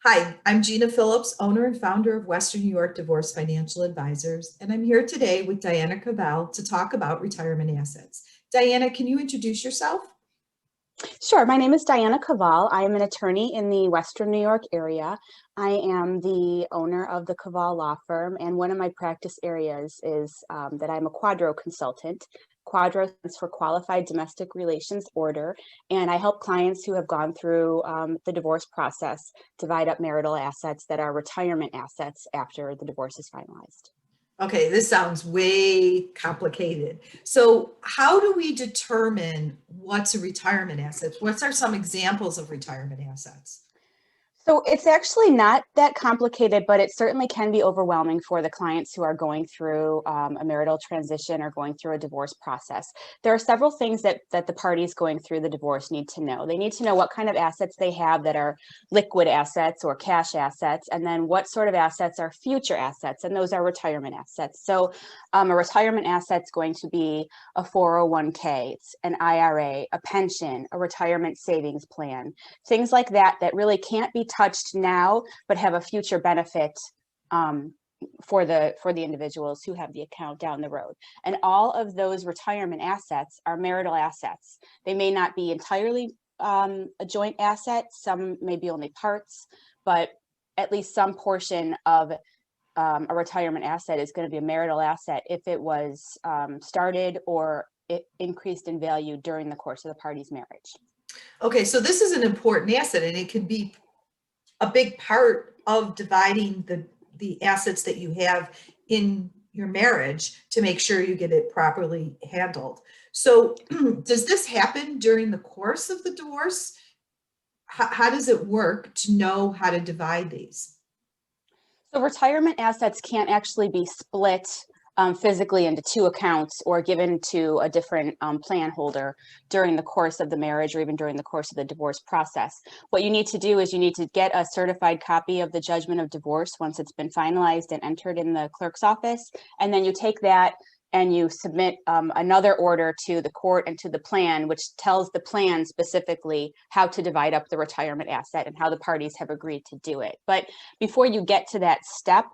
Hi, I'm Gina Phillips, owner and founder of Western New York Divorce Financial Advisors, and I'm here today with Diana Cavall to talk about retirement assets. Diana, can you introduce yourself? Sure. My name is Diana Cavall. I am an attorney in the Western New York area. I am the owner of the Cavall Law Firm, and one of my practice areas is that I'm a Quadro consultant. Quadro stands for Qualified Domestic Relations Order, and I help clients who have gone through the divorce process divide up marital assets that are retirement assets after the divorce is finalized. Okay, this sounds way complicated. So, how do we determine what's a retirement asset? What are some examples of retirement assets? So it's actually not that complicated, but it certainly can be overwhelming for the clients who are going through a marital transition or going through a divorce process. There are several things that the parties going through the divorce need to know. They need to know what kind of assets they have that are liquid assets or cash assets, and then what sort of assets are future assets, and those are retirement assets. So a retirement asset is going to be a 401k, it's an IRA, a pension, a retirement savings plan, things like that really can't be touched now, but have a future benefit for the individuals who have the account down the road. And all of those retirement assets are marital assets. They may not be entirely a joint asset. Some may be only parts, but at least some portion of a retirement asset is going to be a marital asset if it was started or it increased in value during the course of the party's marriage. Okay, so this is an important asset and it can be a big part of dividing the assets that you have in your marriage to make sure you get it properly handled. So, does this happen during the course of the divorce? How does it work to know how to divide these? So retirement assets can't actually be split physically into two accounts or given to a different plan holder during the course of the marriage or even during the course of the divorce process. What you need to do is you need to get a certified copy of the judgment of divorce once it's been finalized and entered in the clerk's office. And then you take that and you submit another order to the court and to the plan, which tells the plan specifically how to divide up the retirement asset and how the parties have agreed to do it. But before you get to that step,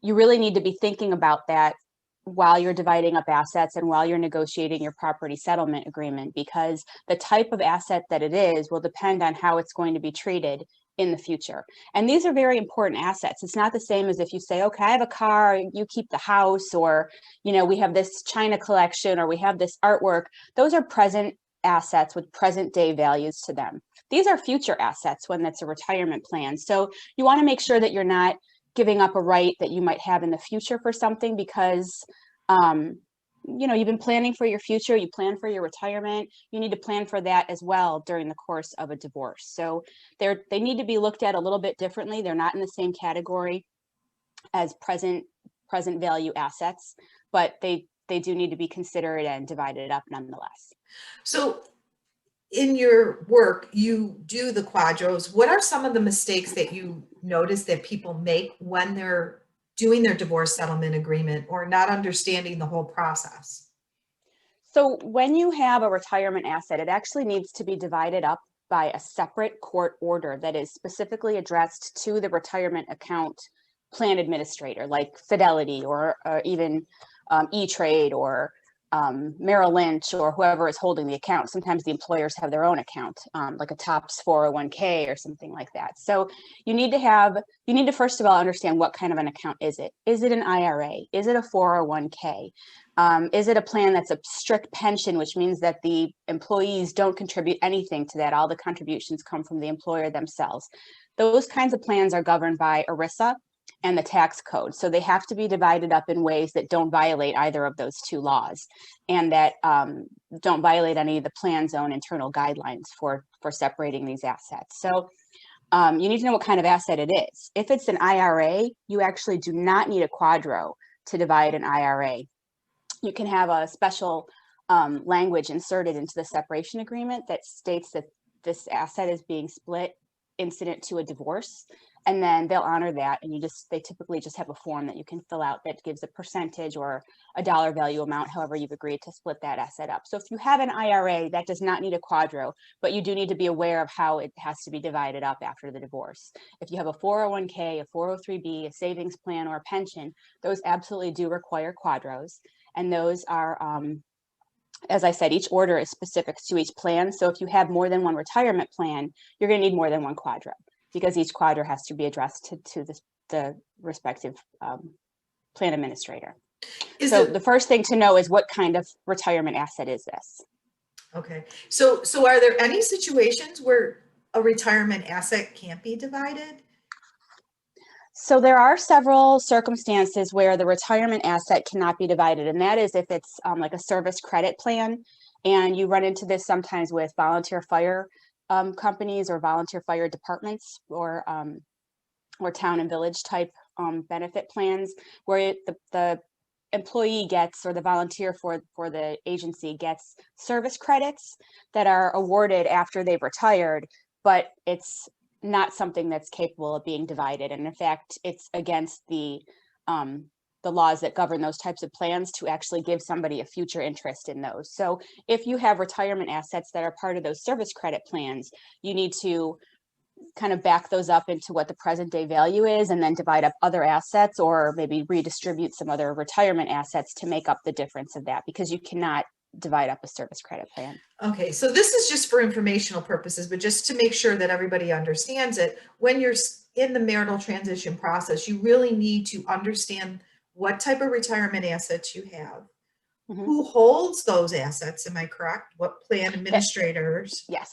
you really need to be thinking about that while you're dividing up assets and while you're negotiating your property settlement agreement, because the type of asset that it is will depend on how it's going to be treated in the future. And these are very important assets. It's not the same as if you say, okay, I have a car, you keep the house, or, we have this China collection, or we have this artwork. Those are present assets with present day values to them. These are future assets when that's a retirement plan. So you want to make sure that you're not giving up a right that you might have in the future for something because you've been planning for your future, you plan for your retirement, you need to plan for that as well during the course of a divorce. So they need to be looked at a little bit differently. They're not in the same category as present value assets, but they do need to be considered and divided up nonetheless. So, in your work, you do the quadros. What are some of the mistakes that you notice that people make when they're doing their divorce settlement agreement or not understanding the whole process? So when you have a retirement asset, it actually needs to be divided up by a separate court order that is specifically addressed to the retirement account plan administrator, like Fidelity or even E-Trade or Merrill Lynch or whoever is holding the account. Sometimes the employers have their own account, like a TOPS 401k or something like that. So you need to first of all understand what kind of an account is it? Is it an IRA? Is it a 401k? Is it a plan that's a strict pension, which means that the employees don't contribute anything to that? All the contributions come from the employer themselves. Those kinds of plans are governed by ERISA and the tax code. So they have to be divided up in ways that don't violate either of those two laws and that don't violate any of the plan's own internal guidelines for separating these assets. So you need to know what kind of asset it is. If it's an IRA, you actually do not need a quadro to divide an IRA. You can have a special language inserted into the separation agreement that states that this asset is being split incident to a divorce. and then they'll honor that. And they typically just have a form that you can fill out that gives a percentage or a dollar value amount, however you've agreed to split that asset up. So if you have an IRA, that does not need a quadro, but you do need to be aware of how it has to be divided up after the divorce. If you have a 401k, a 403b, a savings plan, or a pension, those absolutely do require quadros. And those are, as I said, each order is specific to each plan. So if you have more than one retirement plan, you're going to need more than one quadro, because each quadro has to be addressed to the respective plan administrator. So the first thing to know is, what kind of retirement asset is this? Okay. So are there any situations where a retirement asset can't be divided? So there are several circumstances where the retirement asset cannot be divided, and that is if it's like a service credit plan. And you run into this sometimes with volunteer fire companies or volunteer fire departments, or town and village type benefit plans, where the employee gets, or the volunteer for the agency gets, service credits that are awarded after they've retired, but it's not something that's capable of being divided. And in fact, it's against the laws that govern those types of plans to actually give somebody a future interest in those. So if you have retirement assets that are part of those service credit plans, you need to kind of back those up into what the present day value is, and then divide up other assets, or maybe redistribute some other retirement assets to make up the difference of that, because you cannot divide up a service credit plan. Okay, so this is just for informational purposes, but just to make sure that everybody understands it, when you're in the marital transition process, you really need to understand what type of retirement assets you have, who holds those assets, am I correct? What plan administrators? Yes.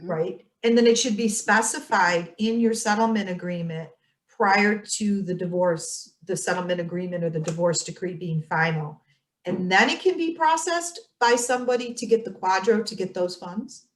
Right? And then it should be specified in your settlement agreement prior to the divorce, the settlement agreement or the divorce decree being final. And then it can be processed by somebody to get the quadro to get those funds.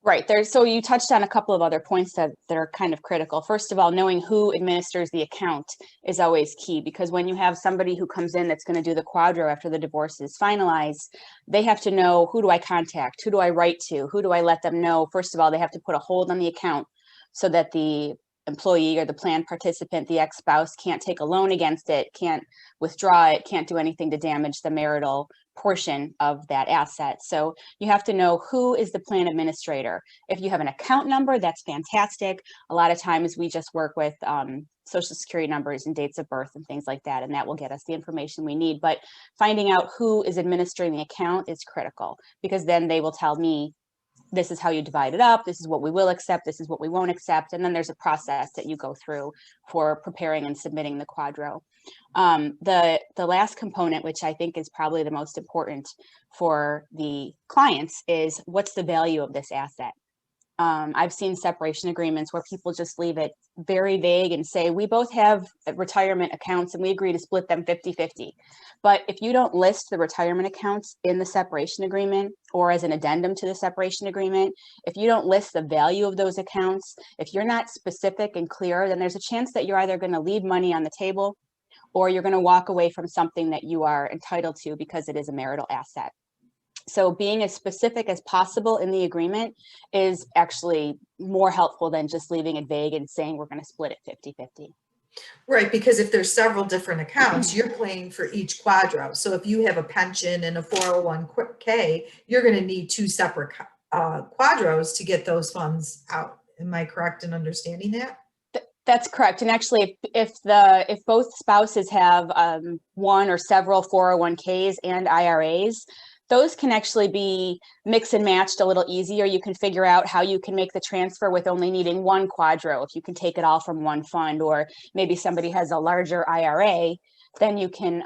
Right there. So you touched on a couple of other points that are kind of critical. First of all, knowing who administers the account is always key, because when you have somebody who comes in that's going to do the quadro after the divorce is finalized, they have to know, who do I contact? Who do I write to? Who do I let them know? First of all, they have to put a hold on the account so that the employee or the plan participant, the ex-spouse, can't take a loan against it, can't withdraw it, can't do anything to damage the marital portion of that asset. So you have to know who is the plan administrator. If you have an account number, that's fantastic. A lot of times we just work with social security numbers and dates of birth and things like that, and that will get us the information we need. But finding out who is administering the account is critical, because then they will tell me, this is how you divide it up, this is what we will accept, this is what we won't accept. And then there's a process that you go through for preparing and submitting the quadro. The last component, which I think is probably the most important for the clients, is what's the value of this asset? I've seen separation agreements where people just leave it very vague and say, we both have retirement accounts and we agree to split them 50-50. But if you don't list the retirement accounts in the separation agreement or as an addendum to the separation agreement, if you don't list the value of those accounts, if you're not specific and clear, then there's a chance that you're either going to leave money on the table, or you're going to walk away from something that you are entitled to because it is a marital asset. So being as specific as possible in the agreement is actually more helpful than just leaving it vague and saying we're going to split it 50-50. Right, because if there's several different accounts, you're paying for each quadro. So if you have a pension and a 401k, you're going to need two separate quadros to get those funds out. Am I correct in understanding that? That's correct. And actually, if both spouses have one or several 401ks and IRAs, those can actually be mix and matched a little easier. You can figure out how you can make the transfer with only needing one quadro. If you can take it all from one fund, or maybe somebody has a larger IRA, then you can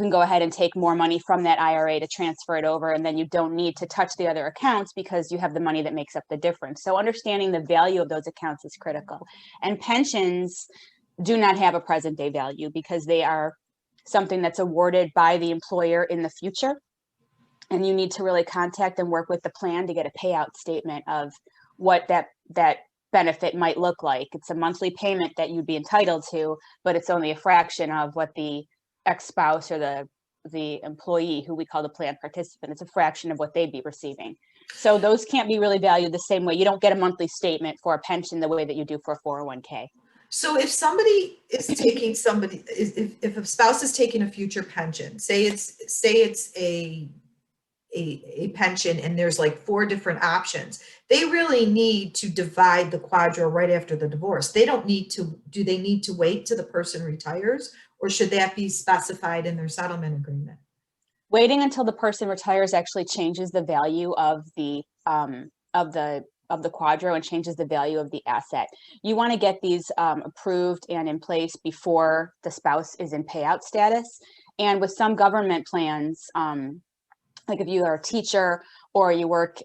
go ahead and take more money from that IRA to transfer it over, and then you don't need to touch the other accounts because you have the money that makes up the difference. So understanding the value of those accounts is critical. And pensions do not have a present day value because they are something that's awarded by the employer in the future. And you need to really contact and work with the plan to get a payout statement of what that benefit might look like. It's a monthly payment that you'd be entitled to, but it's only a fraction of what the ex-spouse or the the employee, who we call the plan participant. It's a fraction of what they'd be receiving. So those can't be really valued the same way. You don't get a monthly statement for a pension the way that you do for a 401k. So if somebody is taking if a spouse is taking a future pension, say it's a pension and there's like 4 different options, they really need to divide the quadro right after the divorce. They don't need to, do they need to wait till the person retires, or should that be specified in their settlement agreement? Waiting until the person retires actually changes the value of the quadro and changes the value of the asset. You want to get these approved and in place before the spouse is in payout status. And with some government plans, like if you are a teacher or you work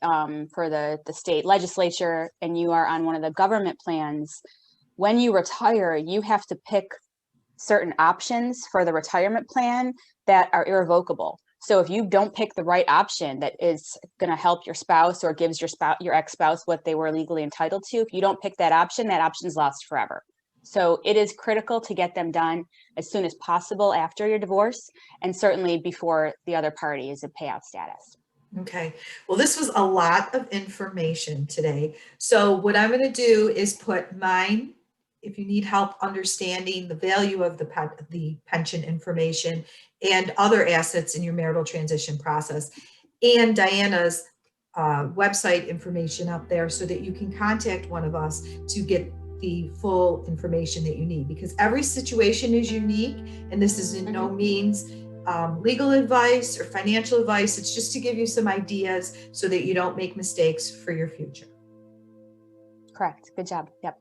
for the state legislature and you are on one of the government plans, when you retire, you have to pick certain options for the retirement plan that are irrevocable. So if you don't pick the right option that is going to help your spouse or gives your ex-spouse what they were legally entitled to, if you don't pick that option is lost forever. So it is critical to get them done as soon as possible after your divorce, and certainly before the other party is in payout status. Okay, well, this was a lot of information today. So what I'm going to do is put mine, if you need help understanding the value of the pension information and other assets in your marital transition process, and Diana's website information up there so that you can contact one of us to get the full information that you need, because every situation is unique, and this is in no means legal advice or financial advice. It's just to give you some ideas so that you don't make mistakes for your future. Correct. Good job. Yep.